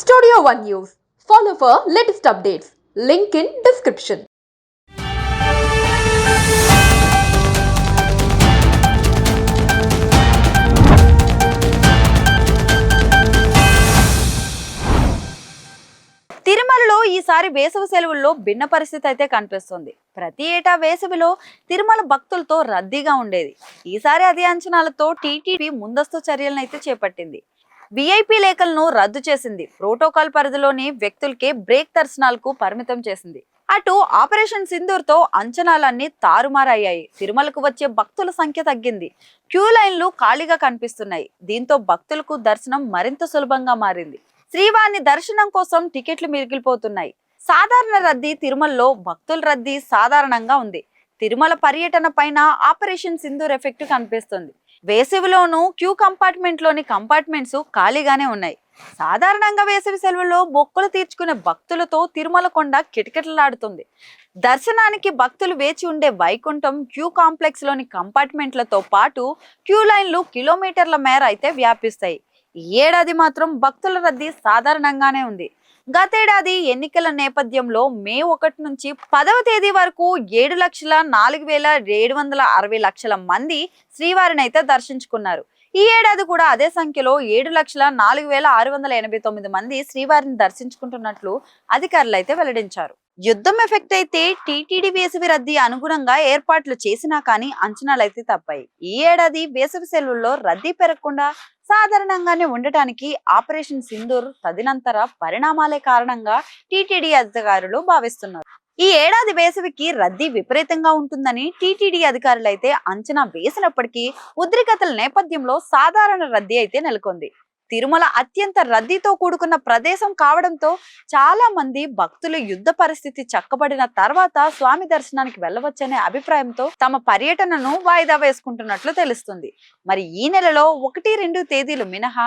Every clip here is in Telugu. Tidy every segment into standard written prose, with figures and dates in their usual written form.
Studio One News. Follow for latest updates. Link in description. తిరుమలలో ఈసారి వేసవి సెలవుల్లో భిన్న పరిస్థితి అయితే కనిపిస్తుంది. ప్రతి ఏటా వేసవిలో తిరుమల భక్తులతో రద్దీగా ఉండేది. ఈసారి అదే అంచనాలతో టీటీడీ ముందస్తు చర్యలను అయితే చేపట్టింది. విఐపి లేఖలను రద్దు చేసింది. ప్రోటోకాల్ పరిధిలోని వ్యక్తులకే బ్రేక్ దర్శనాలకు పరిమితం చేసింది. అటు ఆపరేషన్ సింధూర్తో అంచనాలన్నీ తారుమారయ్యాయి. తిరుమలకు వచ్చే భక్తుల సంఖ్య తగ్గింది. క్యూ లైన్లు ఖాళీగా కనిపిస్తున్నాయి. దీంతో భక్తులకు దర్శనం మరింత సులభంగా మారింది. శ్రీవారిని దర్శనం కోసం టికెట్లు మిగిలిపోతున్నాయి. సాధారణ రద్దీ తిరుమలలో భక్తుల రద్దీ సాధారణంగా ఉంది. తిరుమల పర్యటన పైన ఆపరేషన్ సింధూర్ ఎఫెక్ట్ కనిపిస్తుంది. వేసవిలోనూ క్యూ కంపార్ట్మెంట్లోని కంపార్ట్మెంట్స్ ఖాళీగానే ఉన్నాయి. సాధారణంగా వేసవి సెలవుల్లో మొక్కులు తీర్చుకునే భక్తులతో తిరుమల కొండ కిటకిటలాడుతుంది. దర్శనానికి భక్తులు వేచి ఉండే వైకుంఠం క్యూ కాంప్లెక్స్ లోని కంపార్ట్మెంట్లతో పాటు క్యూ లైన్లు కిలోమీటర్ల మేర అయితే వ్యాపిస్తాయి. ఈ ఏడాది మాత్రం భక్తుల రద్దీ సాధారణంగానే ఉంది. గతేడాది ఎన్నికల నేపథ్యంలో మే 1 నుంచి 10వ తేదీ వరకు 7,04,760 మంది శ్రీవారిని అయితే దర్శించుకున్నారు. ఈ ఏడాది కూడా అదే సంఖ్యలో 7,04,689 మంది శ్రీవారిని దర్శించుకుంటున్నట్లు అధికారులు అయితే వెల్లడించారు. యుద్ధం ఎఫెక్ట్ అయితే టీటీడీ వేసవి రద్దీ అనుగుణంగా ఏర్పాట్లు చేసినా కానీ అంచనాలు అయితే తప్పాయి. ఈ ఏడాది వేసవి సెలవుల్లో రద్దీ పెరగకుండా సాధారణంగానే ఉండటానికి ఆపరేషన్ సింధూర్ తదినంతర పరిణామాలే కారణంగా టీటీడీ అధికారులు భావిస్తున్నారు. ఈ ఏడాది వేసవికి రద్దీ విపరీతంగా ఉంటుందని టీటీడీ అధికారులు అయితే అంచనా వేసినప్పటికీ ఉద్రిక్తతల నేపథ్యంలో సాధారణ రద్దీ అయితే నెలకొంది. తిరుమల అత్యంత రద్దీతో కూడుకున్న ప్రదేశం కావడంతో చాలా మంది భక్తులు యుద్ధ పరిస్థితి చక్కబడిన తర్వాత స్వామి దర్శనానికి వెళ్ళవచ్చనే అభిప్రాయంతో తమ పర్యటనను వాయిదా వేసుకుంటున్నట్లు తెలుస్తుంది. మరి ఈ నెలలో 1-2 తేదీలు మినహా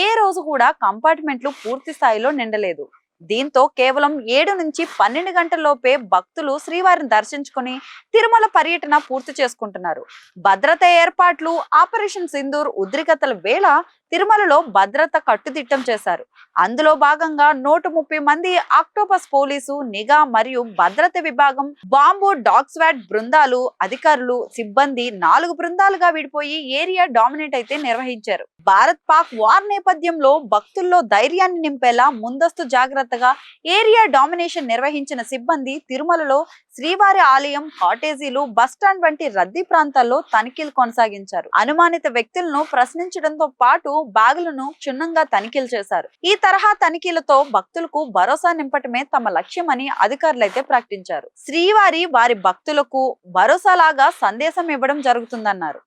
ఏ రోజు కూడా కంపార్ట్మెంట్లు పూర్తి స్థాయిలో నిండలేదు. దీంతో కేవలం 7 నుంచి 12 గంటల్లోపే భక్తులు శ్రీవారిని దర్శించుకుని తిరుమల పర్యటన పూర్తి చేసుకుంటున్నారు. భద్రత ఏర్పాట్లు ఆపరేషన్ సింధూర్ ఉద్రిక్తతల వేళ తిరుమలలో భద్రత కట్టుదిట్టం చేశారు. అందులో భాగంగా 130 మంది ఆక్టోపస్ పోలీసు నిఘా మరియు భద్రత విభాగం బాంబు డాగ్ స్వాట్ బృందాలు అధికారులు సిబ్బంది 4 బృందాలుగా విడిపోయి ఏరియా డామినేట్ అయితే నిర్వహించారు. భారత్ పాక్ వార్ నేపథ్యంలో భక్తుల్లో ధైర్యాన్ని నింపేలా ముందస్తు జాగ్రత్తగా ఏరియా డామినేషన్ నిర్వహించిన సిబ్బంది తిరుమలలో శ్రీవారి ఆలయం కాటేజీలు బస్టాండ్ వంటి రద్దీ ప్రాంతాల్లో తనిఖీలు కొనసాగించారు. అనుమానిత వ్యక్తులను ప్రశ్నించడంతో పాటు బ్యాగులను క్షుణ్ణంగా తనిఖీలు చేశారు. ఈ తరహా తనిఖీలతో భక్తులకు భరోసా నింపటమే తమ లక్ష్యమని అధికారులు అయితే ప్రకటించారు. శ్రీవారి వారి భక్తులకు భరోసాలాగా సందేశం ఇవ్వడం జరుగుతుందన్నారు.